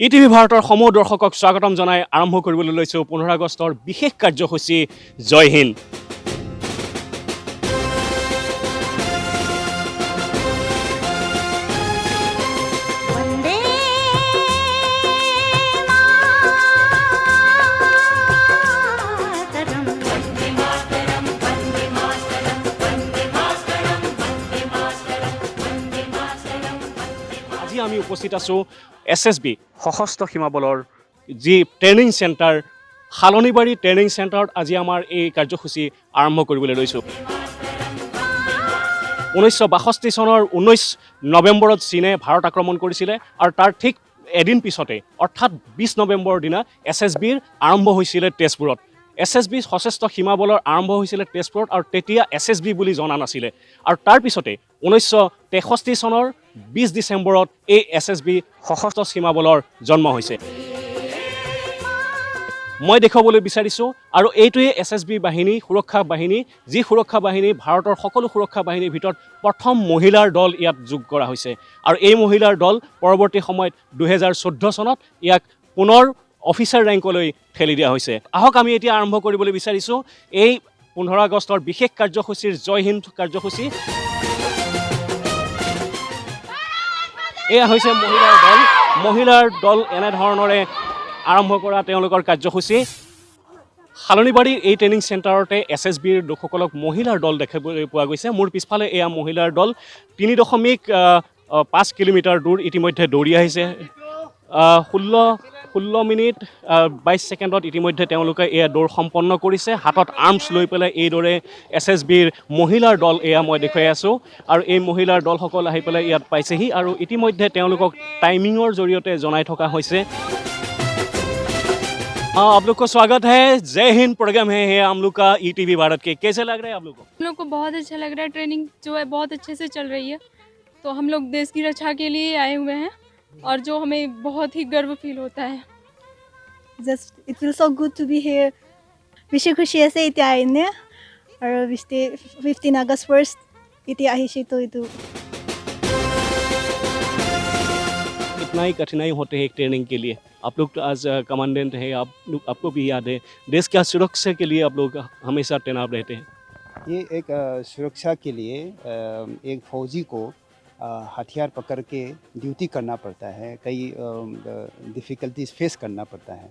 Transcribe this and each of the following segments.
ETV ভাৰতৰ সমূহ দৰ্শকক স্বাগতম জনাই আৰম্ভ কৰিবলৈ লৈছোঁ 15 আগষ্টৰ বিশেষ কাৰ্যসূচী জয় হিন্দ। আজি আমি উপস্থিত আছোঁ SSB সশস্ত্ৰ সীমা বলৰ যি ট্ৰেইনিং চেণ্টাৰ শালনিবাৰী ট্ৰেইনিং চেণ্টাৰত আজি আমাৰ এই কাৰ্যসূচী আৰম্ভ কৰিবলৈ লৈছোঁ। 1962 চনৰ 19 নৱেম্বৰত চীনে ভাৰত আক্ৰমণ কৰিছিলে আৰু তাৰ ঠিক এদিন পিছতে অৰ্থাৎ 20 নৱেম্বৰৰ দিনা SSBৰ আৰম্ভ হৈছিলে তেজপুৰত। SSB সশস্ত্ৰ সীমা বলৰ আৰম্ভ হৈছিলে তেজপুৰত আৰু তেতিয়া SSB বুলি জনা নাছিলে আৰু তাৰ পিছতে 1963 চনৰ 20 ডিচেম্বৰত এই SSB সশস্ত্ৰ সীমা বলৰ জন্ম হৈছে। মই দেখুৱাবলৈ বিচাৰিছোঁ আৰু এইটোৱে SSB বাহিনী সুৰক্ষা বাহিনী, যি সুৰক্ষা বাহিনী ভাৰতৰ সকলো সুৰক্ষা বাহিনীৰ ভিতৰত প্ৰথম মহিলাৰ দল ইয়াত যোগ কৰা হৈছে আৰু এই মহিলাৰ দল পৰৱৰ্তী সময়ত 2014 চনত ইয়াক পুনৰ অফিচাৰ ৰেংকলৈ ঠেলি দিয়া হৈছে। আহক আমি এতিয়া আৰম্ভ কৰিবলৈ বিচাৰিছোঁ এই 15 আগষ্টৰ বিশেষ কাৰ্যসূচীৰ জয় হিন্দ কাৰ্যসূচী। এয়া হৈছে মহিলাৰ দল এনেধৰণৰে আৰম্ভ কৰা তেওঁলোকৰ কাৰ্যসূচী। শালনিবাৰীৰ এই ট্ৰেইনিং চেণ্টাৰতে SSBৰ লোকসকলক মহিলাৰ দল দেখিবলৈ পোৱা গৈছে। মোৰ পিছফালে এয়া মহিলাৰ দল 3.5 কিলোমিটাৰ দূৰ ইতিমধ্যে দৌৰি আহিছে। 16 মিনিট 22 ছেকেণ্ডত ইতিমধ্যে তেওঁলোকে এয়া দৌৰ সম্পন্ন কৰিছে। হাতত আৰ্মছ লৈ পেলাই এইদৰে SSBৰ মহিলাৰ দল এয়া মই দেখুৱাই আছোঁ আৰু এই মহিলাৰ দলসকল আহি পেলাই ইয়াত পাইছেহি আৰু ইতিমধ্যে তেওঁলোকক টাইমিঙৰ জৰিয়তে জনাই থকা হৈছে। आप लोग को स्वागत है, जय हिंद प्रोग्राम है हम लोग का ETV भारत के। कैसे लग रहा है आप लोग को? हम लोग को बहुत अच्छा लग रहा है। ट्रेनिंग जो है बहुत अच्छे से चल रही है, तो हम लोग देश की रक्षा के लिए आए हुए हैं और जो हमें बहुत ही गर्व फील होता है। Just it feels so good to be here. Bishi khushi ase iti aine aru 15 August first iti ahishi to itu. कितना ही कठिनाई होते हैं एक ट्रेनिंग के लिए। आप लोग तो आज कमांडेंट है, आपको भी याद है देश की सुरक्षा के लिए आप लोग हमेशा तैनात रहते हैं। ये एक सुरक्षा के लिए एक फौजी को हथियार पकड़ के ड्यूटी करना पड़ता है, कई डिफ़िकल्टीज फेस करना पड़ता है।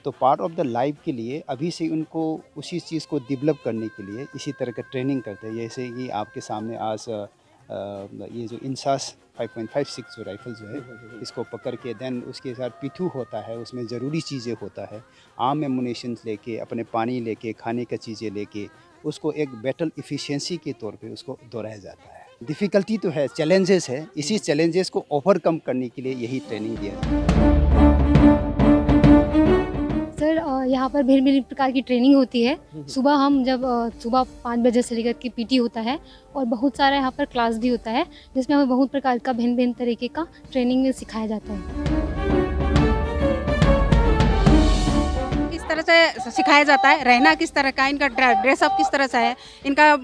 तो पार्ट ऑफ द लाइफ के लिए अभी से उनको उसी चीज़ को डेवलप करने के लिए इसी तरह का ट्रेनिंग करते हैं। जैसे कि आपके सामने आज ये जो इंसास 5.56 जो राइफल जो है इसको पकड़ के देन उसके साथ पिठू होता है, उसमें ज़रूरी चीज़ें होता है, आर्म एमुनेशन लेके अपने पानी लेके खाने का चीज़ें लेके उसको एक बैटल इफ़िशियंसी के तौर पे उसको दोहराया जाता है। डिफ़िकल्टी तो है, चैलेंजेस है, इसी चैलेंजेस को ओवरकम करने के लिए यही ट्रेनिंग दिया जाता है। सर यहाँ पर भिन्न भिन्न प्रकार की ट्रेनिंग होती है। सुबह हम जब सुबह 5 बजे से लेकर के PT होता है और बहुत सारा यहाँ पर क्लास भी होता है जिसमें हमें बहुत प्रकार का भिन्न भिन्न तरीके का ट्रेनिंग में सिखाया जाता है। किस तरह से सिखाया जाता है, रहना किस तरह का, इनका ड्रेसअप किस तरह से है, इनका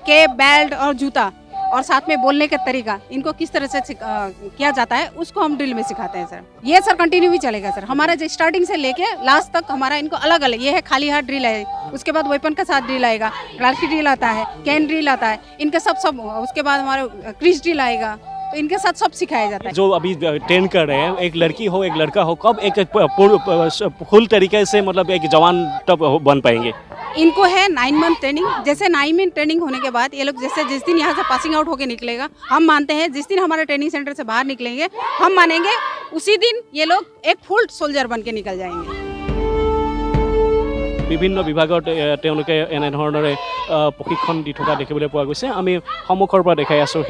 कैप बेल्ट और जूता और साथ में बोलने का तरीका इनको किस तरह से किया जाता है उसको हम ड्रिल में सिखाते हैं सर। ये सर कंटिन्यू भी चलेगा सर, हमारा जो स्टार्टिंग से लेके लास्ट तक हमारा इनको अलग अलग, ये है खाली हाथ ड्रिल है, उसके बाद वेपन का साथ ड्रिल आएगा, लाठी ड्रिल आता है, कैन ड्रिल आता है, इनके सब उसके बाद हमारा क्रिस ड्रिल आएगा, तो इनके साथ सब सिखाया जाता है। जो अभी ट्रेन कर रहे हैं, एक लड़की हो एक लड़का हो, कब एक फुल तरीके से मतलब एक जवान तब बन पाएंगे? इनको है 9 मंथ ट्रेनिंग। जैसे 9 मंथ ट्रेनिंग होने के बाद ये लोग जैसे जिस दिन यहाँ से पासिंग आउट होके निकलेगा, हम मानते हैं जिस दिन हमारे ट्रेनिंग सेंटर से बाहर निकलेंगे हम मानेंगे उसी दिन ये लोग एक फुल सोल्जर बन के निकल जाएंगे। বিভিন্ন বিভাগত তেওঁলোকে এনেধৰণৰে প্ৰশিক্ষণ দি থকা দেখিবলৈ পোৱা গৈছে। আমি সন্মুখৰ পৰা দেখাই আছোঁ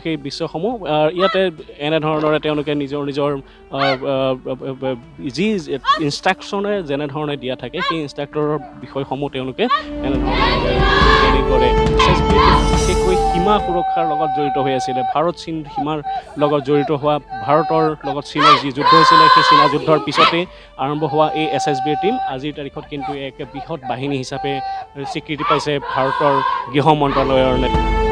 সেই দৃশ্যসমূহ, ইয়াতে এনেধৰণৰে তেওঁলোকে নিজৰ যি ইনষ্ট্ৰাকশ্যনে যেনেধৰণে দিয়া থাকে সেই ইনষ্ট্ৰাক্টৰৰ বিষয়সমূহ তেওঁলোকে এনেধৰণে ট্ৰেইনিং কৰে। বিশেষকৈ সীমা সুৰক্ষাৰ লগত জড়িত হৈ আছিলে, ভাৰত চীন সীমাৰ লগত জড়িত হোৱা, ভাৰতৰ লগত চীনৰ যি যুদ্ধ হৈছিলে সেই চীনা যুদ্ধৰ পিছতেই আৰম্ভ হোৱা এই SSBৰ টীম আজিৰ তাৰিখত কিন্তু এক বৃহৎ বাহিনী হিচাপে স্বীকৃতি পাইছে ভাৰতৰ গৃহ মন্ত্ৰালয়ৰ নেতৃত্বত।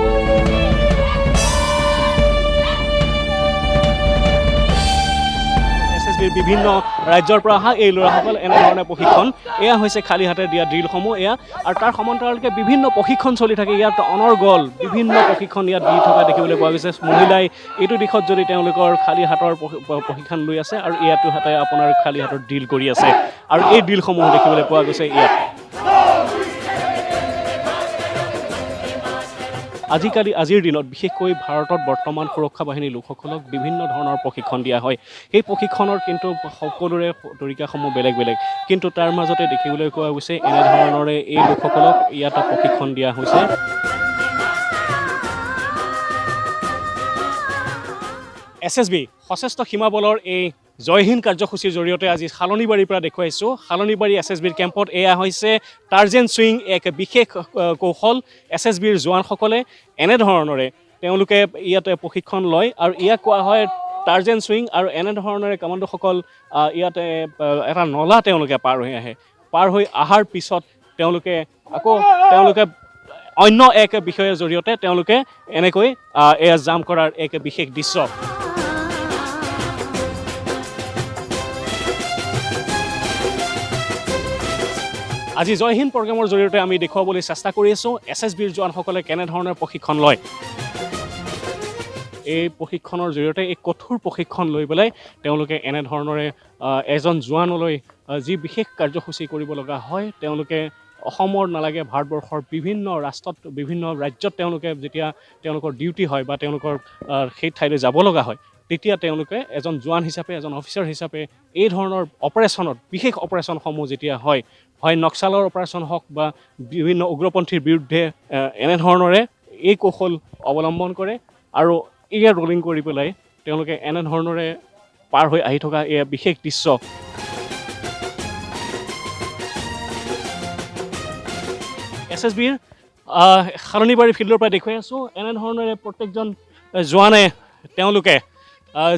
সংস্কৃতিৰ বিভিন্ন ৰাজ্যৰ পৰা অহা এই ল'ৰাসকল এনেধৰণে প্ৰশিক্ষণ এয়া হৈছে খালী হাতে দিয়া ড্ৰিলসমূহ এয়া আৰু তাৰ সমান্তৰালকৈ বিভিন্ন প্ৰশিক্ষণ চলি থাকে ইয়াত অনৰ্গল বিভিন্ন প্ৰশিক্ষণ ইয়াত দি থকা দেখিবলৈ পোৱা গৈছে মহিলাই এইটো দিশত যদি তেওঁলোকৰ খালী হাতৰ প্ৰশিক্ষণ লৈ আছে আৰু ইয়াতো হাতে আপোনাৰ খালী হাতৰ ড্ৰিল কৰি আছে আৰু এই ড্ৰিলসমূহ দেখিবলৈ পোৱা গৈছে ইয়াত আজিৰ দিনত বিশেষকৈ ভাৰতত বৰ্তমান সুৰক্ষা বাহিনীৰ লোকসকলক বিভিন্ন ধৰণৰ প্ৰশিক্ষণ দিয়া হয় সেই প্ৰশিক্ষণৰ কিন্তু সকলোৰে তৰিকাসমূহ বেলেগ বেলেগ কিন্তু তাৰ মাজতে দেখিবলৈ পোৱা গৈছে এনেধৰণৰে এই লোকসকলক ইয়াত প্ৰশিক্ষণ দিয়া হৈছে SSB সশস্ত্ৰ সীমা বলৰ এই জয় হিন্দ কাৰ্যসূচীৰ জৰিয়তে আজি শালনিবাৰীৰ পৰা দেখুৱাইছোঁ শালনিবাৰী SSBৰ কেম্পত এয়া হৈছে টাৰ্জেন চুইং এক বিশেষ কৌশল SSBৰ জোৱানসকলে এনেধৰণৰে তেওঁলোকে ইয়াতে প্ৰশিক্ষণ লয় আৰু ইয়াক কোৱা হয় টাৰ্জেন চুইং আৰু এনেধৰণৰে কামাণ্ডোসকল ইয়াতে এটা নলা তেওঁলোকে পাৰ হৈ আহে পাৰ হৈ অহাৰ পিছত তেওঁলোকে অন্য এক বিষয়ৰ জৰিয়তে তেওঁলোকে এনেকৈ এয়া জাম্প কৰাৰ এক বিশেষ দৃশ্য আজি জয় হিন্দ প্ৰগ্ৰামৰ জৰিয়তে আমি দেখুৱাবলৈ চেষ্টা কৰি আছোঁ SSBৰ জোৱানসকলে কেনেধৰণৰ প্ৰশিক্ষণ লয় এই প্ৰশিক্ষণৰ জৰিয়তে এই কঠোৰ প্ৰশিক্ষণ লৈ পেলাই তেওঁলোকে এনেধৰণৰে এজন জোৱানলৈ যি বিশেষ কাৰ্যসূচী কৰিব লগা হয় তেওঁলোকে অসমৰ নালাগে ভাৰতবৰ্ষৰ বিভিন্ন ৰাষ্ট্ৰত বিভিন্ন ৰাজ্যত তেওঁলোকে যেতিয়া তেওঁলোকৰ ডিউটি হয় বা তেওঁলোকৰ সেই ঠাইলৈ যাব লগা হয় তেতিয়া তেওঁলোকে এজন জোৱান হিচাপে এজন অফিচাৰ হিচাপে এই ধৰণৰ অপাৰেশ্যনত বিশেষ অপাৰেশ্যনসমূহ যেতিয়া হয় নক্সালৰ অপাৰেশ্যন হওক বা বিভিন্ন উগ্ৰপন্থীৰ বিৰুদ্ধে এনেধৰণৰে এই কৌশল অৱলম্বন কৰে আৰু এয়া ৰোলিং কৰি পেলাই তেওঁলোকে এনেধৰণৰে পাৰ হৈ আহি থকা এয়া বিশেষ দৃশ্য SSBৰ শালনিবাৰী ফিল্ডৰ পৰা দেখুৱাই আছোঁ এনেধৰণৰে প্ৰত্যেকজন জোৱানে তেওঁলোকে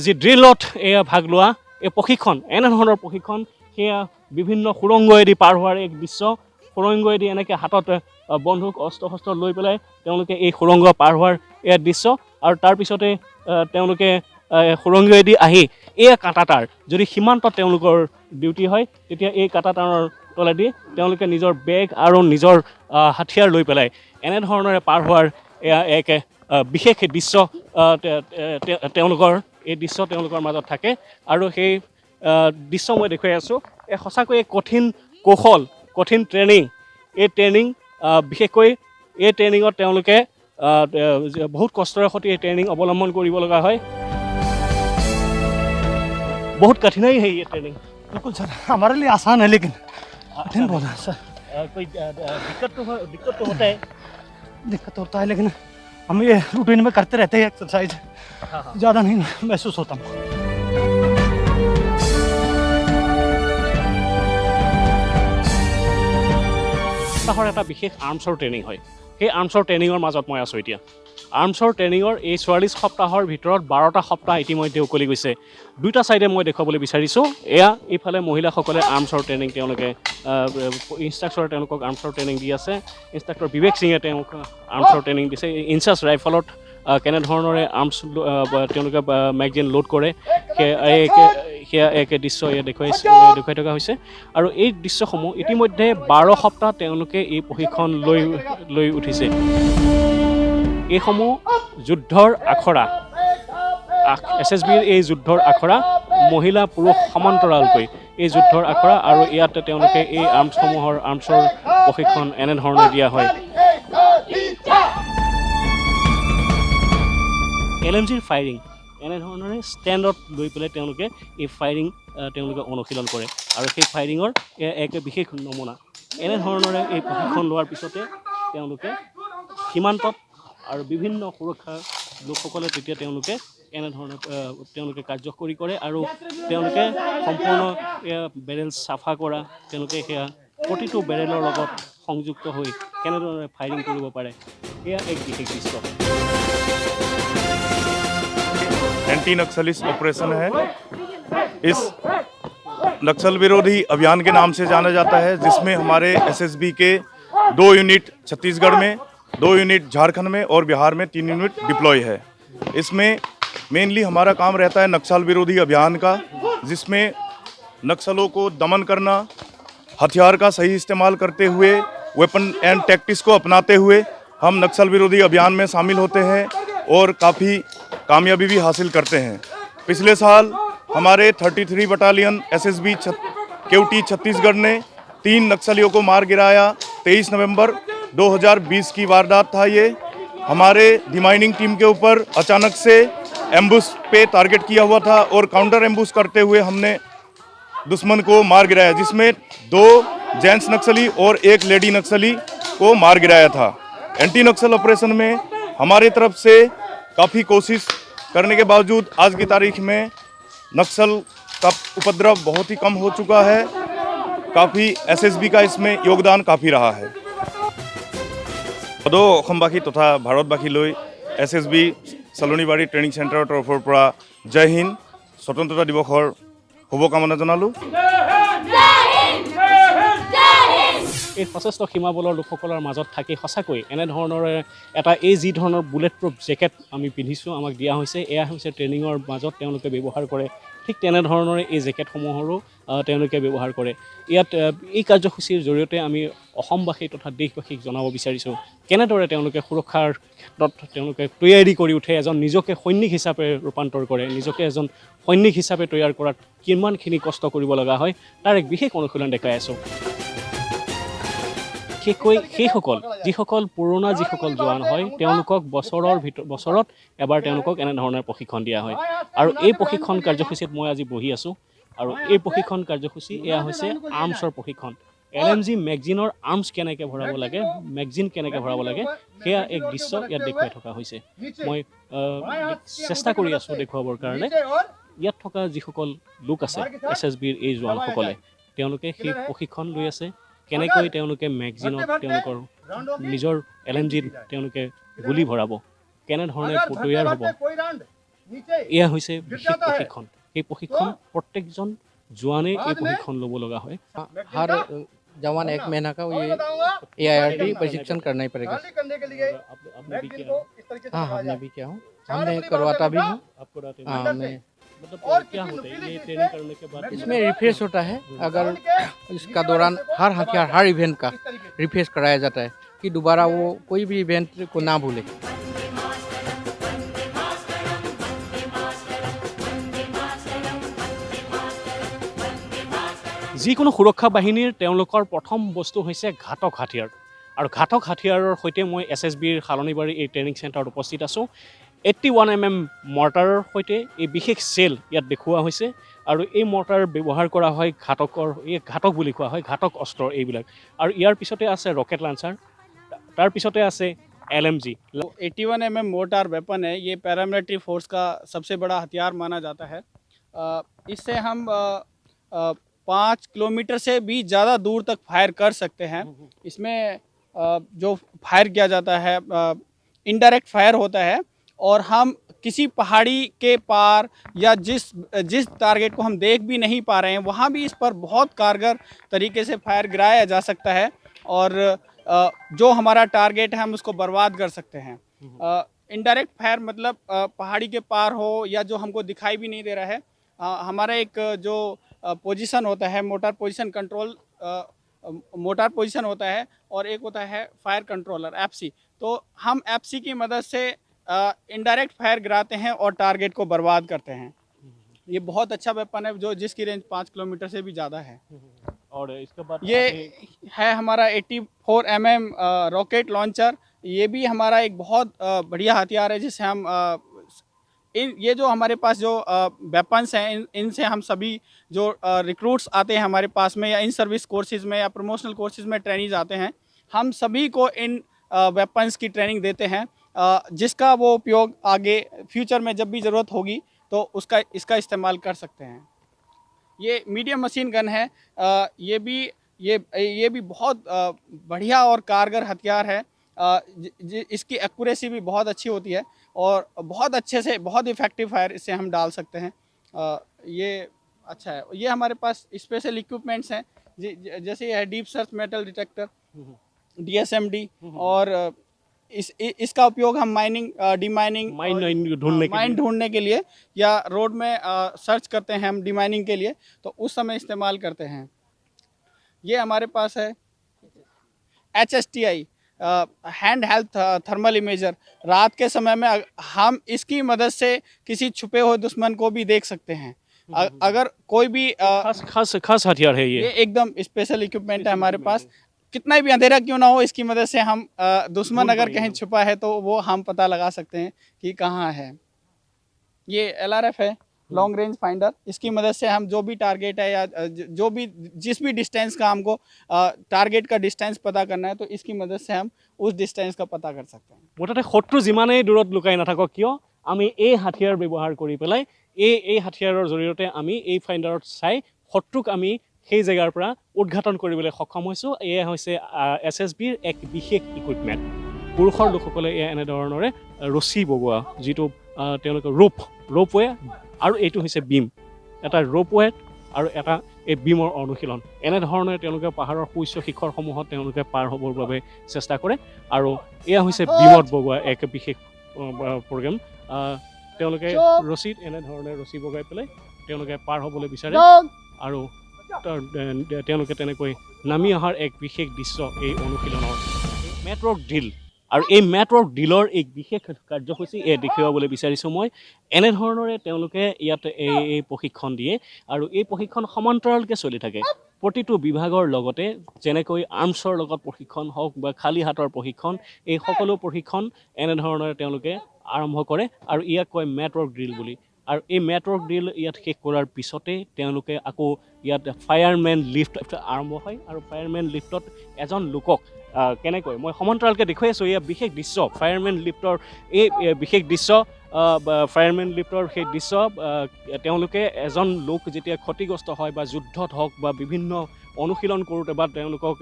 যি ড্ৰিলত এয়া ভাগ লোৱা এই প্ৰশিক্ষণ এনেধৰণৰ প্ৰশিক্ষণ সেয়া বিভিন্ন সুৰংগয়েদি পাৰ হোৱাৰ এক দৃশ্য সুৰংগয়েদি এনেকৈ হাতত বন্দুক অস্ত্ৰ শস্ত্ৰ লৈ পেলাই তেওঁলোকে এই সুৰংগ পাৰ হোৱাৰ এয়া দৃশ্য আৰু তাৰপিছতে তেওঁলোকে সুৰংগয়েদি আহি এই কাঁটাতাৰ যদি সীমান্তত তেওঁলোকৰ ডিউটি হয় তেতিয়া এই কাঁটাতাৰৰ তলেদি তেওঁলোকে নিজৰ বেগ আৰু নিজৰ হাথিয়াৰ লৈ পেলাই এনেধৰণৰে পাৰ হোৱাৰ এয়া এক বিশেষ দৃশ্য তেওঁলোকৰ এই দৃশ্য তেওঁলোকৰ মাজত থাকে আৰু সেই দৃশ্য মই দেখুৱাই আছোঁ এই সঁচাকৈ এক কঠিন কৌশল কঠিন ট্ৰেইনিং এই ট্ৰেইনিং বিশেষকৈ এই ট্ৰেইনিঙত তেওঁলোকে বহুত কষ্টৰে সৈতে এই ট্ৰেইনিং অৱলম্বন কৰিব লগা হয় बहुत कठिनाई है ये ट्रेनिंग बिल्कुल सर हमारे लिए आसान है लेकिन कठिन बहुत है सर कोई दिक्कत तो होता है दिक्कत होता है लेकिन हम ये रूटीन में करते रहते हैं एक्सरसाइज ज़्यादा नहीं महसूस होता हमको সপ্তাহৰ এটা বিশেষ আৰ্মছৰ ট্ৰেইনিং হয় সেই আৰ্মছৰ ট্ৰেইনিঙৰ মাজত মই আছোঁ এতিয়া আৰ্মছৰ ট্ৰেইনিঙৰ এই 44 সপ্তাহৰ ভিতৰত 12টা সপ্তাহ ইতিমধ্যে উকলি গৈছে দুটা চাইডে মই দেখুৱাবলৈ বিচাৰিছোঁ এয়া এইফালে মহিলাসকলে আৰ্মছৰ ট্ৰেইনিং তেওঁলোকে ইনষ্ট্ৰাক্টৰে তেওঁলোকক আৰ্মছৰ ট্ৰেইনিং দি আছে ইনষ্ট্ৰাক্টৰ বিবেক সিঙে তেওঁক আৰ্মছৰ ট্ৰেইনিং দিছে ইনচাৰ্জ ৰাইফলত কেনেধৰণৰে আৰ্মছ তেওঁলোকে মেগজিন লোড কৰে সেয়া এক দৃশ্য দেখুৱাই থকা হৈছে আৰু এই দৃশ্যসমূহ ইতিমধ্যে 12 সপ্তাহ তেওঁলোকে এই প্ৰশিক্ষণ লৈ উঠিছে এইসমূহ যুদ্ধৰ আখৰা SSBৰ এই যুদ্ধৰ আখৰা মহিলা পুৰুষ সমান্তৰালকৈ এই যুদ্ধৰ আখৰা আৰু ইয়াতে তেওঁলোকে এই আৰ্মছৰ প্ৰশিক্ষণ এনেধৰণে দিয়া হয় LMGৰ ফায়াৰিং এনেধৰণৰে ষ্টেণ্ডত লৈ পেলাই তেওঁলোকে এই ফায়াৰিং তেওঁলোকে অনুশীলন কৰে আৰু সেই ফায়াৰিঙৰ এক বিশেষ নমুনা এনেধৰণৰে এই প্ৰশিক্ষণ লোৱাৰ পিছতে তেওঁলোকে সীমান্তত আৰু বিভিন্ন সুৰক্ষা লোকসকলে তেতিয়া তেওঁলোকে এনেধৰণে তেওঁলোকে কাৰ্যকৰী কৰে আৰু তেওঁলোকে সম্পূৰ্ণ বেৰেল চাফা কৰা তেওঁলোকে সেয়া প্ৰতিটো বেৰেলৰ লগত সংযুক্ত হৈ কেনেধৰণে ফায়াৰিং কৰিব পাৰে এয়া এক বিশেষ দৃশ্য एंटी नक्सलिस्ट ऑपरेशन है इस नक्सल विरोधी अभियान के नाम से जाना जाता है जिसमें हमारे SSB के 2 यूनिट छत्तीसगढ़ में 2 यूनिट झारखंड में और बिहार में 3 यूनिट डिप्लॉय है इसमें मेनली हमारा काम रहता है नक्सल विरोधी अभियान का जिसमें नक्सलों को दमन करना, हथियार का सही इस्तेमाल करते हुए, वेपन एंड टैक्टिक्स को अपनाते हुए हम नक्सल विरोधी अभियान में शामिल होते हैं और काफ़ी कामयाबी भी हासिल करते हैं। पिछले साल हमारे 33 बटालियन एसएसबी केवटी छत्तीसगढ़ ने 3 नक्सलियों को मार गिराया। 23 नवंबर 2020 की वारदात था ये। हमारे डिमाइनिंग टीम के ऊपर अचानक से एम्बुश पे टारगेट किया हुआ था और काउंटर एम्बुश करते हुए हमने दुश्मन को मार गिराया, जिसमें 2 जेंट्स नक्सली और 1 लेडी नक्सली को मार गिराया था। एंटी नक्सल ऑपरेशन में हमारी तरफ से काफ़ी कोशिश करने के बावजूद आज की तारीख में नक्सल का उपद्रव बहुत ही कम हो चुका है। काफ़ी एसएसबी का इसमें योगदान काफ़ी रहा है। সদৌ অসমবাসী তথা ভাৰতবাসীলৈ এছএছবি চালনীবাৰী ট্ৰেইনিং চেণ্টাৰৰ তৰফৰ পৰা জয় হিন্দ, স্বতন্ত্ৰতা দিৱসৰ শুভকামনা জনালোঁ। এই সশস্ত্ৰ সীমাবলৰ লোকসকলৰ মাজত থাকি সঁচাকৈ এনেধৰণৰ এই যি ধৰণৰ বুলেট প্ৰুফ জেকেট আমি পিন্ধিছোঁ, আমাক দিয়া হৈছে, এয়া হৈছে ট্ৰেইনিঙৰ মাজত তেওঁলোকে ব্যৱহাৰ কৰে। ঠিক তেনেধৰণৰে এই জেকেটসমূহৰো তেওঁলোকে ব্যৱহাৰ কৰে। ইয়াত এই কাৰ্যসূচীৰ জৰিয়তে আমি অসমবাসী তথা দেশবাসীক জনাব বিচাৰিছোঁ কেনেদৰে তেওঁলোকে সুৰক্ষাৰ ক্ষেত্ৰত তেওঁলোকে তৈয়াৰী কৰি উঠে, এজন নিজকে সৈনিক হিচাপে ৰূপান্তৰ কৰে, নিজকে এজন সৈনিক হিচাপে তৈয়াৰ কৰাত কিমানখিনি কষ্ট কৰিব লগা হয় তাৰ এক বিশেষ অনুশীলন দেখাই আছোঁ। সেইসকল যিসকল পুৰণা যিসকল জোৱান হয় তেওঁলোকক বছৰত এবাৰ তেওঁলোকক এনেধৰণৰ প্ৰশিক্ষণ দিয়া হয়। আৰু এই প্ৰশিক্ষণ কাৰ্যসূচীত মই আজি বহি আছোঁ আৰু এই প্ৰশিক্ষণ কাৰ্যসূচী এয়া হৈছে আৰ্মছৰ প্ৰশিক্ষণ। LMG মেগজিনৰ আৰ্মছ কেনেকৈ ভৰাব লাগে, মেগজিন কেনেকৈ ভৰাব লাগে, সেয়া এক দৃশ্য ইয়াত দেখুৱাই থকা হৈছে। মই চেষ্টা কৰি আছোঁ দেখুৱাবৰ কাৰণে। ইয়াত থকা যিসকল লোক আছে SSBৰ এই জোৱানসকলে তেওঁলোকে সেই প্ৰশিক্ষণ লৈ আছে, কেনেকৈ তেওঁলোকে মেগজিনত তেওঁলোকৰ নিজৰ LMGত তেওঁলোকে গুলি ভৰাব, কেনেধৰণে তৈয়াৰ হ'ব, এয়া হৈছে বিশেষ প্ৰশিক্ষণ। এই প্ৰশিক্ষণ প্ৰত্যেকজন জোৱানে এই প্ৰশিক্ষণ ল'ব লগা হয়। हर जवान 1 महीना का ये AIRT प्रशिक्षण करना ही पड़ेगा। आपने भी किया? हाँ, हमने भी किया हूँ, हमने करवाता भी हूँ। हाँ, मैं मतलब क्या होता है ये ट्रेनिंग करने के बाद? इसमें रिफ्रेश होता है। अगर इसका दौरान हर हथियार हर इवेंट का रिफ्रेश कराया जाता है कि दोबारा वो कोई भी इवेंट को ना भूले। যিকোনো সুৰক্ষা বাহিনীৰ তেওঁলোকৰ প্ৰথম বস্তু হৈছে ঘাতক হাতিয়াৰ। আৰু ঘাতক হাতিয়াৰৰ সৈতে মই SSBৰ শালনীবাৰী এই ট্ৰেইনিং চেণ্টাৰত উপস্থিত আছোঁ। 81mm মৰ্টাৰৰ সৈতে এই বিশেষ চেল ইয়াত দেখুওৱা হৈছে আৰু এই মৰ্টাৰ ব্যৱহাৰ কৰা হয় ঘাতক বুলি কোৱা হয়, ঘাতক অস্ত্ৰ এইবিলাক। আৰু ইয়াৰ পিছতে আছে ৰকেট লাঞ্চাৰ, তাৰ পিছতে আছে LMG। 81mm मोर्टार वेपन है, ये पैरामिलिट्री फोर्स का सबसे बड़ा हथियार माना जाता है। इससे हम 5 किलोमीटर से भी ज़्यादा दूर तक फायर कर सकते हैं। इसमें जो फायर किया जाता है इनडायरेक्ट फायर होता है और हम किसी पहाड़ी के पार या जिस टारगेट को हम देख भी नहीं पा रहे हैं वहाँ भी इस पर बहुत कारगर तरीके से फायर गिराया जा सकता है और जो हमारा टारगेट है हम उसको बर्बाद कर सकते हैं। इनडायरेक्ट फायर मतलब पहाड़ी के पार हो या जो हमको दिखाई भी नहीं दे रहा है, हमारा एक जो पोजीशन होता है motor position control, motor position होता है और एक होता है फायर कंट्रोलर FC। तो हम FC की मदद से इनडायरेक्ट फायर गिराते हैं और टारगेट को बर्बाद करते हैं। ये बहुत अच्छा वेपन है जो जिसकी रेंज 5 किलोमीटर से भी ज़्यादा है। और इसके बाद ये है हमारा 84mm रॉकेट लॉन्चर। ये भी हमारा एक बहुत बढ़िया हथियार है जिससे हम ये जो हमारे पास जो वेपन्स हैं इनसे हम सभी जो रिक्रूट्स आते हैं हमारे पास में या इन सर्विस कोर्सेज़ में या प्रमोशनल कोर्सेज़ में ट्रेनिंग आते हैं, हम सभी को इन वेपन्स की ट्रेनिंग देते हैं जिसका वो उपयोग आगे फ्यूचर में जब भी ज़रूरत होगी तो इसका इस्तेमाल कर सकते हैं। ये मीडियम मशीन गन है, ये भी बहुत बढ़िया और कारगर हथियार है। इसकी एक्यूरेसी भी बहुत अच्छी होती है और बहुत अच्छे से बहुत इफ़ेक्टिव फायर इससे हम डाल सकते हैं। ये अच्छा है। ये हमारे पास स्पेशल इक्विपमेंट्स हैं जैसे ये है deep search metal detector DSMD और इसका उपयोग हम माइनिंग डिमाइनिंग माइन ढूंढने के लिए या रोड में सर्च करते हैं हम डिमाइनिंग के लिए, तो उस समय इस्तेमाल करते हैं। ये हमारे पास है HSTI hand health thermal imager. रात के समय में हम इसकी मदद से किसी छुपे हुए दुश्मन को भी देख सकते हैं। अगर कोई भी खास हथियार है ये एकदम स्पेशल इक्विपमेंट है हमारे पास। कितना भी अंधेरा क्यों ना हो, इसकी मदद से हम दुश्मन अगर कहीं छुपा है तो वो हम पता लगा सकते हैं कि कहाँ है। ये LRF है, लॉन्ग रेंज फाइंडर। इसकी मदद से हम जो भी टारगेट है या जो भी जिस भी डिस्टेंस का हमको टारगेट का डिस्टेंस पता करना है, तो इसकी मदद से हम उस डिस्टेंस का पता कर सकते हैं। মুঠতে শত্ৰু যিমানেই দূৰত লুকাই নাথাকক কিয় আমি এই হাতিয়াৰ ব্যৱহাৰ কৰি পেলাই এই হাতিয়াৰৰ জৰিয়তে আমি এই ফাইণ্ডাৰত চাই শত্ৰুক আমি সেই জেগাৰ পৰা উদ্ঘাটন কৰিবলৈ সক্ষম হৈছোঁ। এয়া হৈছে SSBৰ এক বিশেষ ইকুইপমেণ্ট। পুৰুষৰ লোকসকলে এনেধৰণৰে ৰছী বগোৱা, যিটো তেওঁলোকে ৰোপৱে, আৰু এইটো হৈছে বিম। এটা ৰোপৱে আৰু এটা এই বিমৰ অনুশীলন। এনেধৰণে তেওঁলোকে পাহাৰৰ সুউচ্চ শিখৰসমূহত তেওঁলোকে পাৰ হ'বৰ বাবে চেষ্টা কৰে, আৰু এয়া হৈছে বিমত বগোৱা এক বিশেষ প্ৰগ্ৰেম। তেওঁলোকে ৰছীত এনেধৰণে ৰছী বগাই পেলাই তেওঁলোকে পাৰ হ'বলৈ বিচাৰে, আৰু তেওঁলোকে তেনেকৈ নামি অহাৰ এক বিশেষ দৃশ্য এই অনুশীলনৰ। মেটৱৰ্ক ড্ৰিল, আৰু এই মেটৱৰ্ক ড্ৰিলৰ এক বিশেষ কাৰ্যসূচী দেখুৱাবলৈ বিচাৰিছোঁ মই। এনেধৰণৰে তেওঁলোকে ইয়াত এই প্ৰশিক্ষণ দিয়ে, আৰু এই প্ৰশিক্ষণ সমান্তৰালকৈ চলি থাকে প্ৰতিটো বিভাগৰ লগতে। যেনেকৈ আৰ্মছৰ লগত প্ৰশিক্ষণ হওক বা খালী হাতৰ প্ৰশিক্ষণ, এই সকলো প্ৰশিক্ষণ এনেধৰণৰে তেওঁলোকে আৰম্ভ কৰে, আৰু ইয়াক কয় মেটৱৰ্ক ড্ৰিল বুলি। আৰু এই মেটৱৰ্ক ড্ৰিল ইয়াত শেষ কৰাৰ পিছতে তেওঁলোকে আকৌ ইয়াত ফায়াৰমেন লিফ্ট আৰম্ভ হয়, আৰু ফায়াৰমেন লিফ্টত এজন লোকক কেনেকৈ মই সমান্তৰালকৈ দেখুৱাই আছোঁ। এয়া বিশেষ দৃশ্য, ফায়াৰমেন লিফ্টৰ এই বিশেষ দৃশ্য, ফায়াৰমেন লিফ্টৰ সেই দৃশ্য। তেওঁলোকে এজন লোক যেতিয়া ক্ষতিগ্ৰস্ত হয় বা যুদ্ধত হওক বা বিভিন্ন অনুশীলন কৰোঁতে বা তেওঁলোকক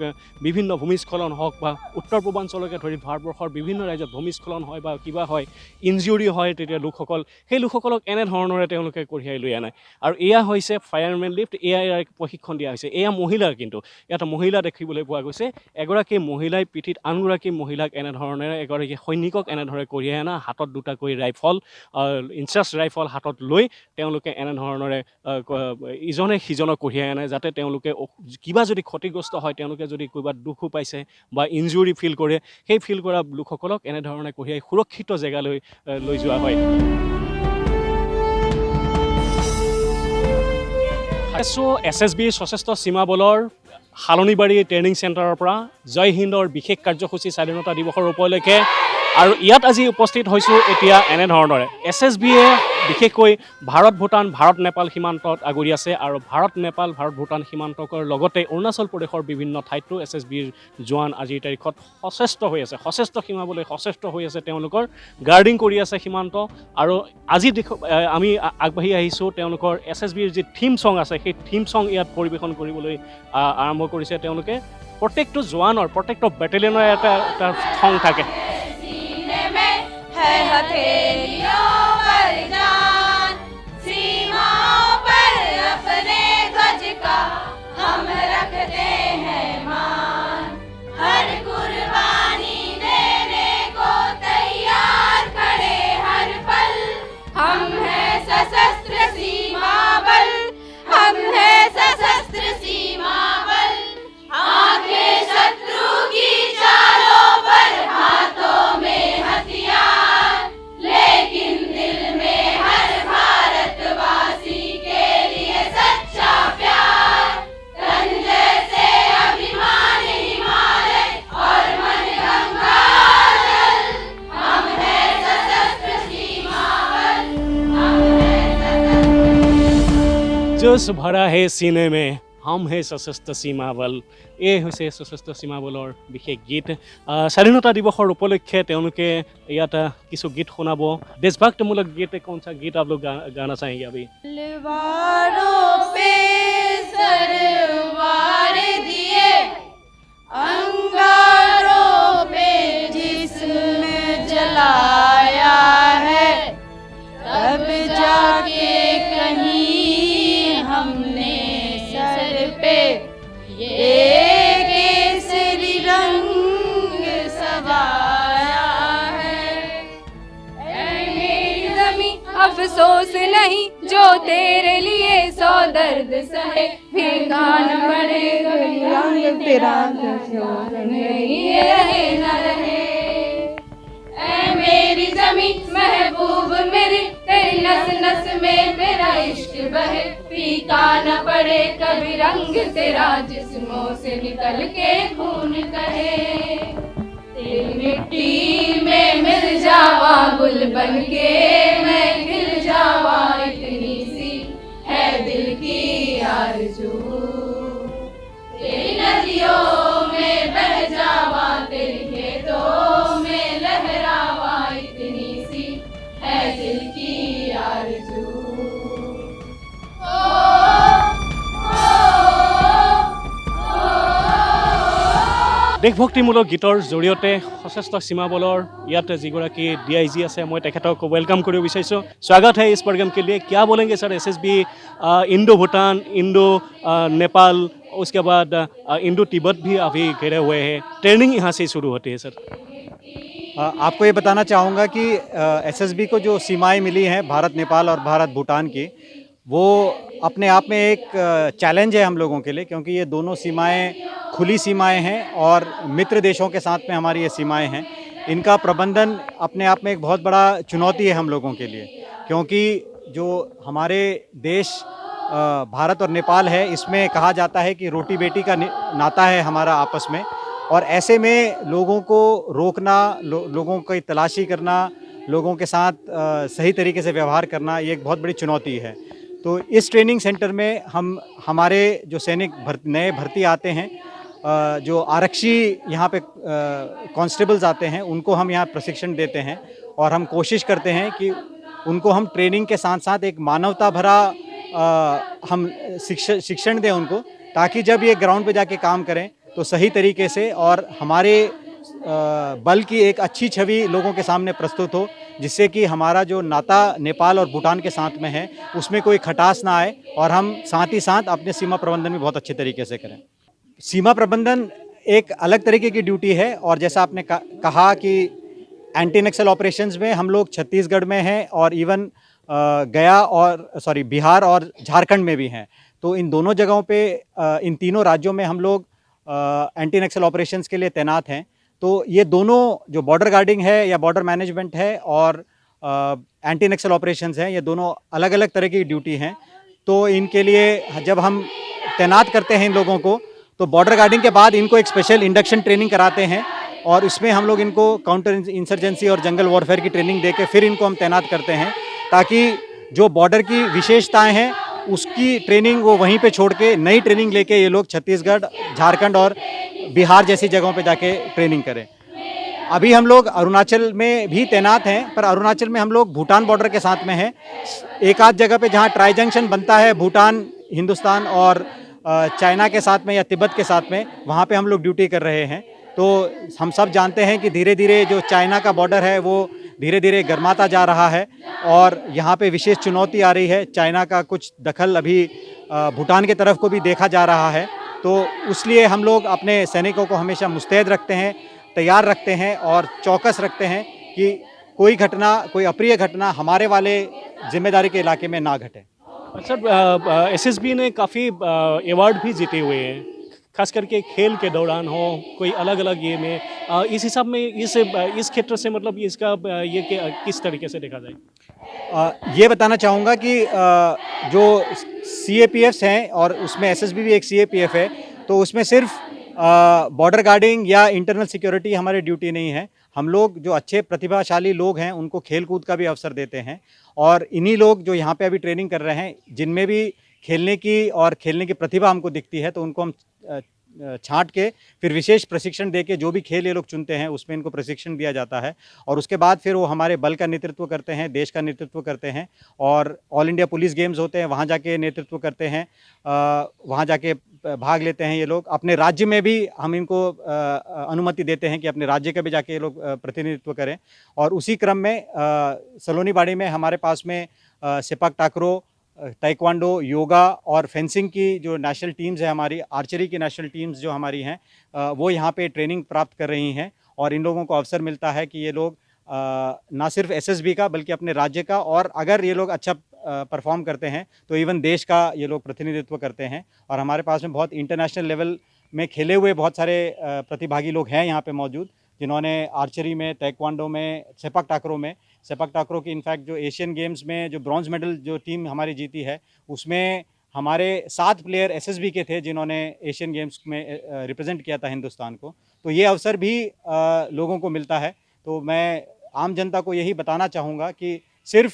বিভিন্ন ভূমিস্খলন হওক বা উত্তৰ পূৰ্বাঞ্চলকে ধৰি ভাৰতবৰ্ষৰ বিভিন্ন ৰাজ্যত ভূমিস্খলন হয় বা কিবা হয়, ইনজুৰি হয়, তেতিয়া সেই লোকসকলক এনেধৰণৰে তেওঁলোকে কঢ়িয়াই লৈ আনে। আৰু এয়া হৈছে ফায়াৰমেন লিফ্ট। ইয়াৰ প্ৰশিক্ষণ দিয়া হৈছে। এয়া মহিলাৰ, কিন্তু ইয়াত মহিলা দেখিবলৈ পোৱা গৈছে। এগৰাকী মহিলাই পিঠিত আনগৰাকী মহিলাক এনেধৰণে, এগৰাকী সৈনিকক এনেধৰণে কঢ়িয়াই অনা, হাতত দুটাকৈ ৰাইফল, ইনচাৰ্জ ৰাইফল হাতত লৈ তেওঁলোকে এনেধৰণৰে ইজনে সিজনক কঢ়িয়াই আনে, যাতে তেওঁলোকে কিবা যদি ক্ষতিগ্ৰস্ত হয়, তেওঁলোকে যদি ক'ৰবাত দুখো পাইছে বা ইনজুৰি ফিল কৰে, সেই ফিল কৰা লোকসকলক এনেধৰণে কঢ়িয়াই সুৰক্ষিত জেগালৈ লৈ যোৱা হয়। SSB সশস্ত্ৰ সীমা বলৰ হালনিবাৰী ট্ৰেইনিং চেণ্টাৰৰ পৰা জয় হিন্দৰ বিশেষ কাৰ্যসূচী স্বাধীনতা দিৱসৰ উপলক্ষে, আৰু ইয়াত আজি উপস্থিত হৈছোঁ এতিয়া এনেধৰণৰে। SSBয়ে বিশেষকৈ ভাৰত ভূটান, ভাৰত নেপাল সীমান্তত আগুৰি আছে, আৰু ভাৰত নেপাল, ভাৰত ভূটান সীমান্তৰ লগতে অৰুণাচল প্ৰদেশৰ বিভিন্ন ঠাইতো SSBৰ জোৱান আজিৰ তাৰিখত সচেষ্ট হৈ আছে, সচেষ্ট সীমাবলৈ সচেষ্ট হৈ আছে। তেওঁলোকৰ গাৰ্ডিং কৰি আছে সীমান্ত। আৰু আজি আমি আগবাঢ়ি আহিছোঁ, তেওঁলোকৰ SSBৰ যি থিম ছং আছে, সেই থিম ছং ইয়াত পৰিৱেশন কৰিবলৈ আৰম্ভ কৰিছে তেওঁলোকে। প্ৰত্যেকটো জোৱানৰ, প্ৰত্যেকটো বেটেলিয়নৰ এটা থং থাকে। जोश भरा है सीने में हम है सशस्त्र सीमा बल। এই হৈছে সশস্ত্ৰ সীমা বলৰ বিশেষ গীত। স্বাধীনতা দিৱসৰ উপলক্ষে তেওঁলোকে ইয়াত কিছু গীত শুনাব। দেশভক্তমূলক গীত, कौन सा गीत आप लोग गाना चाहेंगे अभी? तलवारों पे सरवार दिए, अंगारों पे जिस्म जलाया है, तब जाके कहीं हमने सर पे ये केसरी रंग सवाया अफसोस नहीं जो तेरे लिए 100 दर्द सहे, भीगा न पड़े कभी रंग तेरा नहीं रहे न रहे। ऐ मेरी जमी महबूब मेरी, तेरी नस नस में मेरा इश्क बहे, फीका न पड़े कभी रंग तेरा जिस्मों से निकल के खून कहे। तेरी मिट्टी में मिल जावा गुल बन के मैं खिल जावा, इतनी सी है दिल की आरज़ू। तेरी नदियों में बह जावा, तेरे खेतों में लहरावा, इतनी सी है दिल की आरज़ू। দেশভক্তিমূলক গীতৰ জৰিয়তে সশস্ত্ৰ সীমা বলৰ ইয়াত যিগৰাকী DIG আছে মই তেখেতক ৱেলকাম কৰিব বিচাৰিছোঁ। स्वागत है इस प्रोग्राम के लिए। क्या बोलेंगे sir? SSB Indo Bhutan, Indo Nepal, उसके बाद इंडो तिब्बत भी अभी घिरे हुए हैं, ट्रेनिंग यहाँ से शुरू होती है सर। आपको ये बताना चाहूँगा कि SSB को जो सीमाएं मिली हैं भारत नेपाल और भारत भूटान की, वो अपने आप में एक चैलेंज है हम लोगों के लिए, क्योंकि ये दोनों सीमाएं खुली सीमाएं हैं और मित्र देशों के साथ में हमारी ये सीमाएं हैं। इनका प्रबंधन अपने आप में एक बहुत बड़ा चुनौती है हम लोगों के लिए, क्योंकि जो हमारे देश भारत और नेपाल है, इसमें कहा जाता है कि रोटी बेटी का नाता है हमारा आपस में, और ऐसे में लोगों को रोकना, लोगों की तलाशी करना, लोगों के साथ सही तरीके से व्यवहार करना, ये एक बहुत बड़ी चुनौती है। तो इस ट्रेनिंग सेंटर में हमारे जो सैनिक नए भर्ती आते हैं, जो आरक्षी यहाँ पे कांस्टेबल्स आते हैं, उनको हम यहाँ प्रशिक्षण देते हैं, और हम कोशिश करते हैं कि उनको हम ट्रेनिंग के साथ साथ एक मानवता भरा हम शिक्षण दें उनको, ताकि जब ये ग्राउंड पे जाके काम करें तो सही तरीके से और हमारे बल की एक अच्छी छवि लोगों के सामने प्रस्तुत हो, जिससे कि हमारा जो नाता नेपाल और भूटान के साथ में है उसमें कोई खटास ना आए, और हम साथ ही साथ अपने सीमा प्रबंधन भी बहुत अच्छे तरीके से करें। सीमा प्रबंधन एक अलग तरीके की ड्यूटी है, और जैसा आपने कहा कि एंटी नक्सल ऑपरेशंस में हम लोग छत्तीसगढ़ में हैं और इवन बिहार और झारखंड में भी हैं। तो इन दोनों जगहों पे इन तीनों राज्यों में हम लोग एंटी नक्सल ऑपरेशंस के लिए तैनात हैं। तो ये दोनों जो बॉर्डर गार्डिंग है या बॉर्डर मैनेजमेंट है और एंटी नक्सल ऑपरेशंस हैं, ये दोनों अलग अलग तरह की ड्यूटी हैं। तो इनके लिए जब हम तैनात करते हैं इन लोगों को, तो बॉर्डर गार्डिंग के बाद इनको एक स्पेशल इंडक्शन ट्रेनिंग कराते हैं, और इसमें हम लोग इनको काउंटर इंसर्जेंसी और जंगल वॉरफेयर की ट्रेनिंग देके फिर इनको हम तैनात करते हैं, ताकि जो बॉर्डर की विशेषताएं हैं उसकी ट्रेनिंग वो वहीं पे छोड़ के नई ट्रेनिंग लेके ये लोग छत्तीसगढ़, झारखंड और बिहार जैसी जगहों पे जाके ट्रेनिंग करें। अभी हम लोग अरुणाचल में भी तैनात हैं, पर अरुणाचल में हम लोग भूटान बॉर्डर के साथ में हैं। एक आध जगह पे जहाँ ट्राई जंक्शन बनता है भूटान, हिंदुस्तान और चाइना के साथ में या तिब्बत के साथ में, वहाँ पे हम लोग ड्यूटी कर रहे हैं। तो हम सब जानते हैं कि धीरे धीरे जो चाइना का बॉर्डर है वो धीरे धीरे गर्माता जा रहा है, और यहाँ पे विशेष चुनौती आ रही है। चाइना का कुछ दखल अभी भूटान की तरफ को भी देखा जा रहा है। तो इसलिए हम लोग अपने सैनिकों को हमेशा मुस्तैद रखते हैं, तैयार रखते हैं और चौकस रखते हैं कि कोई घटना, कोई अप्रिय घटना हमारे वाले जिम्मेदारी के इलाके में ना घटे। सर, SSB ने काफ़ी अवार्ड भी जीते हुए हैं, खास करके खेल के दौरान हो, कोई अलग अलग ये में, इस हिसाब में इस क्षेत्र से मतलब इसका ये किस तरीके से देखा जाए? ये बताना चाहूँगा कि जो CAPFs हैं, और उसमें SSB भी एक CAPF है, तो उसमें सिर्फ बॉर्डर गार्डिंग या इंटरनल सिक्योरिटी हमारी ड्यूटी नहीं है। हम लोग जो अच्छे प्रतिभाशाली लोग हैं उनको खेल कूद का भी अवसर देते हैं, और इन्हीं लोग जो यहाँ पे अभी ट्रेनिंग कर रहे हैं, जिनमें भी खेलने की प्रतिभा हमको दिखती है, तो उनको हम छांट के फिर विशेष प्रशिक्षण देके जो भी खेल ये लोग चुनते हैं उसमें इनको प्रशिक्षण दिया जाता है, और उसके बाद फिर वो हमारे बल का नेतृत्व करते हैं, देश का नेतृत्व करते हैं, और ऑल इंडिया पुलिस गेम्स होते हैं वहाँ जाके नेतृत्व करते हैं, वहाँ जाके भाग लेते हैं ये लोग। अपने राज्य में भी हम इनको अनुमति देते हैं कि अपने राज्य का भी जाके ये लोग प्रतिनिधित्व करें। और उसी क्रम में सलोनी बाड़ी में हमारे पास में सेपक टाकरो, ताइक्वांडो, योगा और फेंसिंग की जो नेशनल टीम्स है, हमारी आर्चरी की नेशनल टीम्स जो हमारी हैं, वो यहाँ पे ट्रेनिंग प्राप्त कर रही हैं, और इन लोगों को अवसर मिलता है कि ये लोग ना सिर्फ एसएसबी का बल्कि अपने राज्य का, और अगर ये लोग अच्छा परफॉर्म करते हैं तो इवन देश का ये लोग प्रतिनिधित्व करते हैं। और हमारे पास में बहुत इंटरनेशनल लेवल में खेले हुए बहुत सारे प्रतिभागी लोग हैं यहाँ पे मौजूद, जिन्होंने आर्चरी में, ताइक्वांडो में, सेपक टाकरो की इनफैक्ट जो एशियन गेम्स में जो ब्रॉन्ज मेडल जो टीम हमारी जीती है उसमें हमारे 7 प्लेयर एसएसबी के थे जिन्होंने एशियन गेम्स में रिप्रेजेंट किया था हिंदुस्तान को। तो ये अवसर भी लोगों को मिलता है। तो मैं आम जनता को यही बताना चाहूँगा कि सिर्फ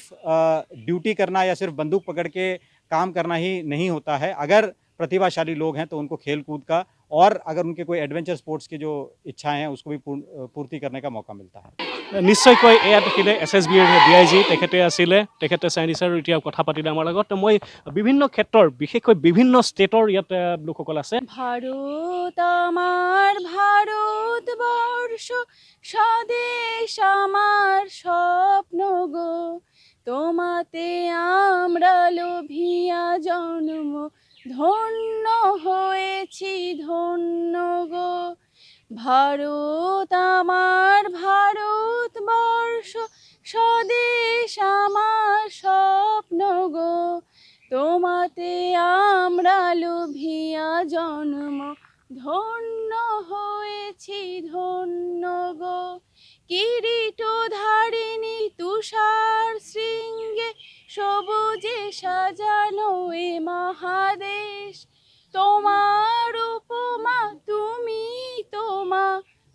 ड्यूटी करना या सिर्फ बंदूक पकड़ के काम करना ही नहीं होता है। अगर प्रतिभाशाली लोग हैं तो उनको खेल कूद का, और अगर उनके कोई एडवेंचर स्पोर्ट्स की जो इच्छाएं हैं उसको भी पूर्ति करने का मौका मिलता है। নিশ্চয়কৈ এয়া দেখিলে SSBৰ DIG তেখেতে আছিলে, তেখেতে চাইনিজ আৰু এতিয়া কথা পাতিলে আমাৰ লগত। মই বিভিন্ন ক্ষেত্ৰৰ বিশেষকৈ বিভিন্ন ষ্টেটৰ ইয়াত লোকসকল আছে। ভারত আমার ভারতবর্ষ, স্বদেশ আমার স্বপ্ন গো, তোমাতে আমরা লোভিয়া জন্ম, ধন্য হয়েছি ধন্য গো। ভারত আমার ভারতবর্ষ, স্বদেশ আমার স্বপ্ন গো, তোমাতে আমরা লোভিয়া জন্ম, ধন্য হয়েছি ধন্য গো। কিরীট ধারিণী তুষার শৃঙ্গে, সবুজে সাজানো এ মহাদেশ, তোমার উপমা তুমি তোমা,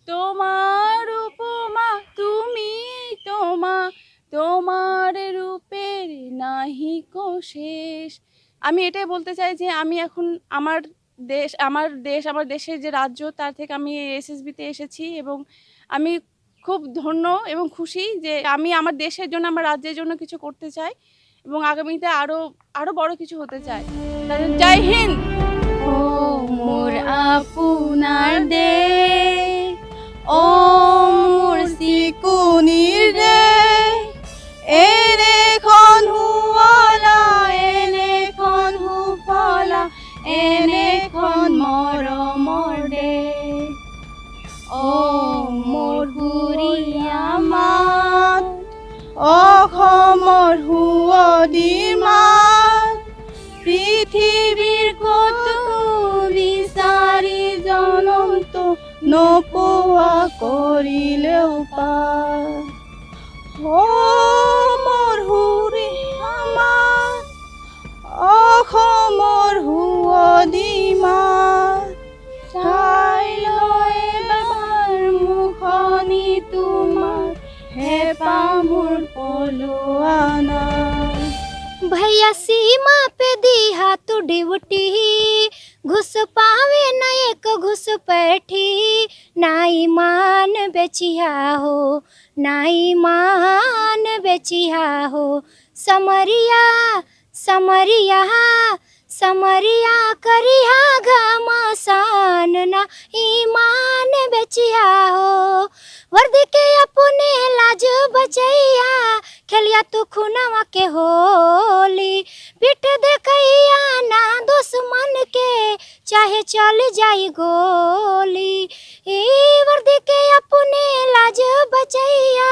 তোমার উপমা তুমি তোমা, তোমার রূপের নাহিকো শেষ। আমি এটাই বলতে চাই যে আমি এখন আমার দেশের যে রাজ্য তার থেকে আমি এসএসবিতে এসেছি, এবং আমি খুব ধন্য এবং খুশি যে আমি আমার দেশের জন্য, আমার রাজ্যের জন্য কিছু করতে চাই এবং আগামীতে আরো বড় কিছু হতে চাই। জয় হিন্দ। ও মোর আপনার দেশ, ও মোর সিকুনির দেশ, এনেখন হুৱালা, এনেখন হুফলা, এনেখন মৰমৰ দেশ। ও মোৰ হুৰিয়া মাত, অসমৰ সুৱদীৰ মাত, পৃথিৱীৰ ক'তো বিচাৰি জনমটো নোপোৱা কৰিলেও পাৰ। ও মোৰ হুৰিয়া মাত, অসমৰ সুৱদী মাত, চাই লৈ এবাৰ মুখনি তোমাৰ, হেঁপাহ মোৰ পলোৱা নাই। भैया सीमा पे दी हाथ ड्यूटी, घुस पावे न एक घुस पैठी, ना ईमान बेचिया हो, ना ईमान बेचिया हो। समरिया समरिया समरिया करिया घमासान, ना ईमान बेचिया हो। वर्दी के अपने लाज बचैया, खेलिया तू खुनवा के होली, पीठ देखैया ना दुश्मन के, चाहे चल जाई गोली। ई वर्दी के अपने लाज बचैया,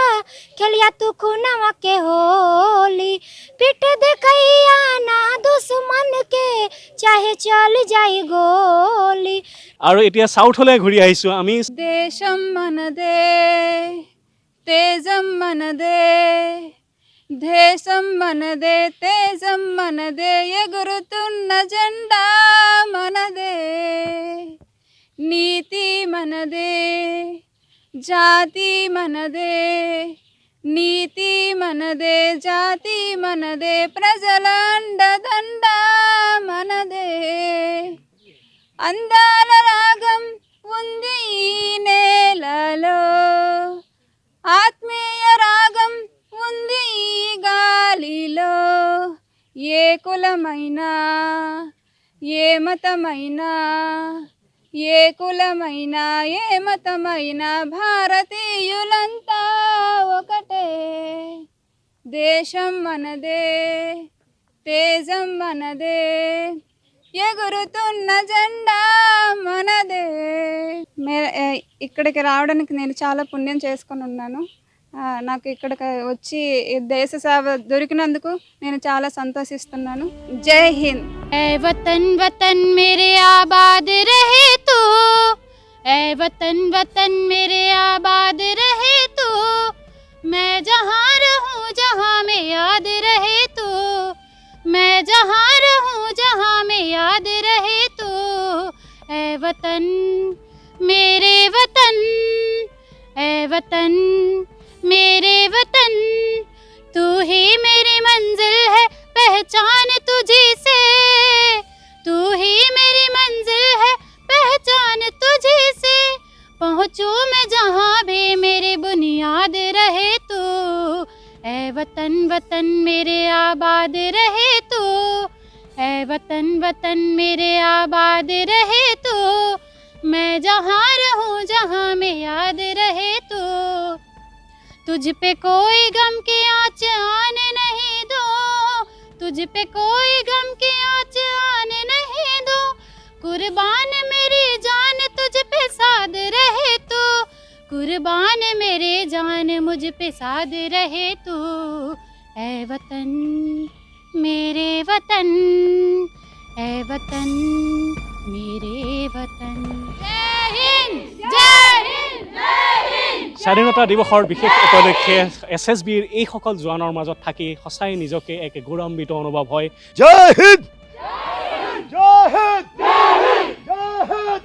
खेलिया तू खुनवा के होली, पीठ देखैया ना दुश्मन के, चाहे चल जाई गोली। আৰু এতিয়া সাউথলৈ ঘূৰি আহিছো আমি। దేశం మనదే, తేజం మనదే, దేశం మనదే, తేజం మనదే, ఎగురుతున్న జెండా మనదే, నీతి మనదే, జాతి మనదే, నీతి మనదే, జాతి మనదే, ప్రజల అండదండ మనదే। అందాల రాగం ఉంది ఈ నేలలో, ఆత్మీయ రాగం ఉంది ఈ గాలిలో, ఏ కులమైనా ఏ మతమైనా, ఏ కులమైనా ఏ మతమైనా, భారతీయులంతా ఒకటే। దేశం మనదే, తేజం మనదే, ఎగురుతున్న జెండా మనదే। ఇక్కడికి రావడానికి నేను చాలా పుణ్యం చేసుకొని ఉన్నాను। నాకు ఇక్కడికి వచ్చి ఈ దేశ సేవ దొరికినందుకు నేను చాలా సంతోషిస్తున్నాను. జై హింద్. ऐ वतन वतन मेरे आबाद रहे तू, ऐ वतन वतन मेरे आबाद रहे तू, मैं जहाँ रहूँ जहाँ में याद रहे तू, मैं जहाँ रहूँ जहाँ में याद रहे तू, ऐ वतन मेरे वतन, ऐ वतन मेरे वतन, तू ही मेरी मंजिल है पहचान तुझी से, तू ही मेरी मंजिल है पहचान तुझी से, पहुँचूँ मैं जहाँ भी मेरी बुनियाद रहे तू, ऐ वतन वतन मेरे आबाद रहे तू, ऐ वतन वतन मेरे आबाद रहे तू, मैं जहाँ रहूँ जहाँ में याद रहे तू, तुझ पे कोई गम की आँच आने नहीं दो, तुझ पे कोई गम की आँच आने नहीं दो, कुर्बान मेरी जान तुझ पे साद रहे तू, कुर्बान मेरी जान मुझ पे साद रहे तू, ऐ वतन मेरे वतन, ऐ वतन मेरे वतन। जय हिंद जय हिंद जय हिंद। স্বাধীনতা দিৱসৰ বিশেষ উপলক্ষে SSBৰ এইসকল জোৱানৰ মাজত থাকি সঁচাই নিজকে এক গৌৰৱান্বিত অনুভৱ হয়। जय हिंद।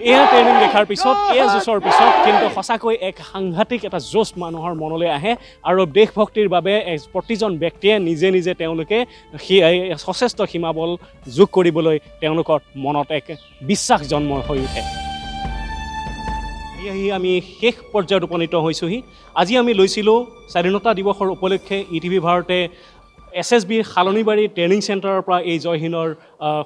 এয়া ট্ৰেইনিং দেখাৰ পিছত এয়া যুঁজৰ পিছত কিন্তু সঁচাকৈ এক সাংঘাতিক এটা যুঁজ মানুহৰ মনলৈ আহে আৰু দেশভক্তিৰ বাবে প্ৰতিজন ব্যক্তিয়ে নিজে নিজে তেওঁলোকে সচেষ্ট সীমাবল যোগ কৰিবলৈ তেওঁলোকৰ মনত এক বিশ্বাস জন্ম হৈ উঠে। এয়াই আমি শেষ পৰ্যায়ত উপনীত হৈছোঁহি। আজি আমি লৈছিলোঁ স্বাধীনতা দিৱসৰ উপলক্ষে ETV ভাৰতে SSBৰ শালনীবাৰী ট্ৰেইনিং চেণ্টাৰৰ পৰা এই জয় হিন্দৰ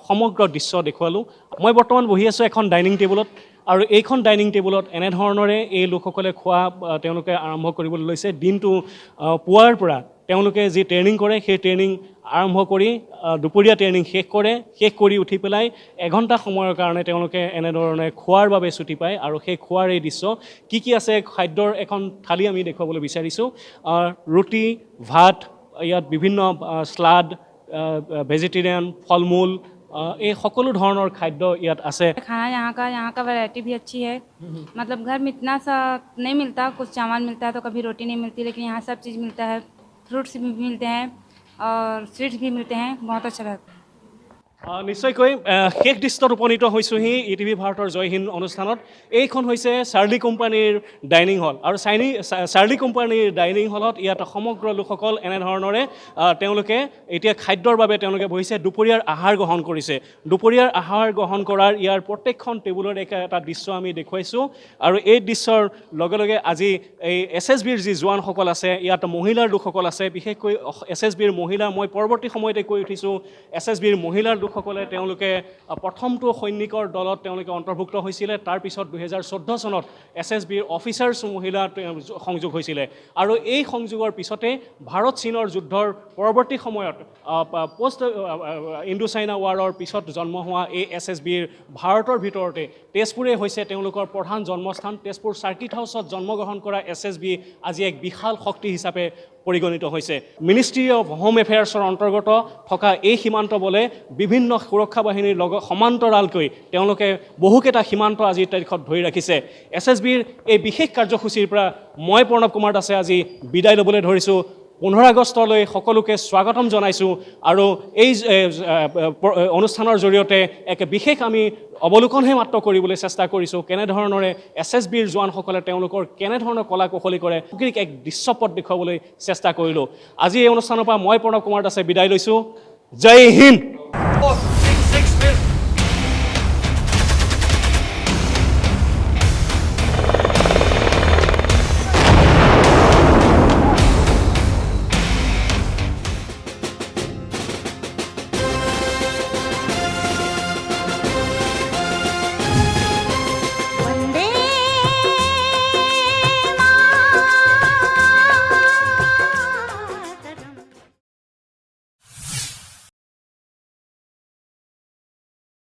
সমগ্ৰ দৃশ্য দেখুৱালোঁ। মই বৰ্তমান বহি আছোঁ এখন ডাইনিং টেবুলত আৰু এইখন ডাইনিং টেবুলত এনেধৰণৰে এই লোকসকলে খোৱা তেওঁলোকে আৰম্ভ কৰিবলৈ লৈছে। দিনটো পুৱাৰ পৰা তেওঁলোকে যি ট্ৰেইনিং কৰে সেই ট্ৰেইনিং আৰম্ভ কৰি দুপৰীয়া ট্ৰেইনিং শেষ কৰি উঠি পেলাই এঘণ্টা সময়ৰ কাৰণে তেওঁলোকে এনেধৰণে খোৱাৰ বাবে ছুটি পায় আৰু সেই খোৱাৰ এই দৃশ্য কি আছে খাদ্যৰ এখন থালি আমি দেখুৱাবলৈ বিচাৰিছোঁ। ৰুটি ভাত, ইয়াত বিভিন্ন স্লাড, ভেজিটেৰিয়ান, ফল মূল, এই সকলো ধৰণৰ খাদ্য ইয়াত আছে। खाना यहाँ का वैरायटी भी अच्छी है। मतलब घर में इतना सा नहीं मिलता, कुछ चावल मिलता है तो कभी रोटी नहीं मिलती, लेकिन यहाँ सब चीज़ मिलता है। फ्रूट्स भी मिलते हैं और स्वीट्स भी मिलते हैं, बहुत अच्छा लगता है। নিশ্চয়কৈ শেষ দৃশ্যত উপনীত হৈছোঁহি ETV ভাৰতৰ জয় হিন্দ অনুষ্ঠানত। এইখন হৈছে চাৰ্লি কোম্পানীৰ ডাইনিং হল আৰু চাৰ্লি কোম্পানীৰ ডাইনিং হলত ইয়াত সমগ্ৰ লোকসকল এনেধৰণৰে তেওঁলোকে এতিয়া খাদ্যৰ বাবে তেওঁলোকে বহিছে, দুপৰীয়াৰ আহাৰ গ্ৰহণ কৰিছে। দুপৰীয়াৰ আহাৰ গ্ৰহণ কৰাৰ ইয়াৰ প্ৰত্যেকখন টেবুলৰ এটা দৃশ্য আমি দেখুৱাইছোঁ আৰু এই দৃশ্যৰ লগে লগে আজি এই SSBৰ যি জোৱানসকল আছে, ইয়াত মহিলাৰ লোকসকল আছে, বিশেষকৈ SSBৰ মহিলা, মই পৰৱৰ্তী সময়তে কৈ উঠিছোঁ SSBৰ মহিলাৰ সকলে তেওঁলোকে প্ৰথমটো সৈনিকৰ দলত তেওঁলোকে অন্তৰ্ভুক্ত হৈছিলে। তাৰপিছত 2014 চনত SSBৰ অফিচাৰ্ছ মহিলা সংযোগ হৈছিলে আৰু এই সংযোগৰ পিছতে ভাৰত চীনৰ যুদ্ধৰ পৰৱৰ্তী সময়ত পষ্ট ইণ্ডো চাইনা ৱাৰৰ পিছত জন্ম হোৱা এই SSBৰ ভাৰতৰ ভিতৰতে তেজপুৰে হৈছে তেওঁলোকৰ প্ৰধান জন্মস্থান। তেজপুৰ চাৰ্কিট হাউচত জন্মগ্ৰহণ কৰা SSB আজি এক বিশাল শক্তি হিচাপে পৰিগণিত হৈছে। মিনিষ্ট্ৰী অফ হোম এফেয়াৰ্ছৰ অন্তৰ্গত থকা এই সীমান্ত বলে বিভিন্ন সুৰক্ষা বাহিনীৰ লগত সমান্তৰালকৈ তেওঁলোকে বহুকেইটা সীমান্ত আজিৰ তাৰিখত ধৰি ৰাখিছে। SSBৰ এই বিশেষ কাৰ্যসূচীৰ পৰা মই প্ৰণৱ কুমাৰ দাসে আজি বিদায় ল'বলৈ ধৰিছোঁ। 15 আগষ্টলৈ সকলোকে স্বাগতম জনাইছোঁ আৰু এই অনুষ্ঠানৰ জৰিয়তে এক বিশেষ আমি অৱলোকনহে মাত্ৰ কৰিবলৈ চেষ্টা কৰিছোঁ, কেনেধৰণৰে SSBৰ জোৱানসকলে তেওঁলোকৰ কেনেধৰণৰ কলা কৌশলী কৰে এক দৃশ্যপট দেখুৱাবলৈ চেষ্টা কৰিলোঁ। আজি এই অনুষ্ঠানৰ পৰা মই প্ৰণৱ কুমাৰ দাসে বিদায় লৈছোঁ। জয় হিন্দ।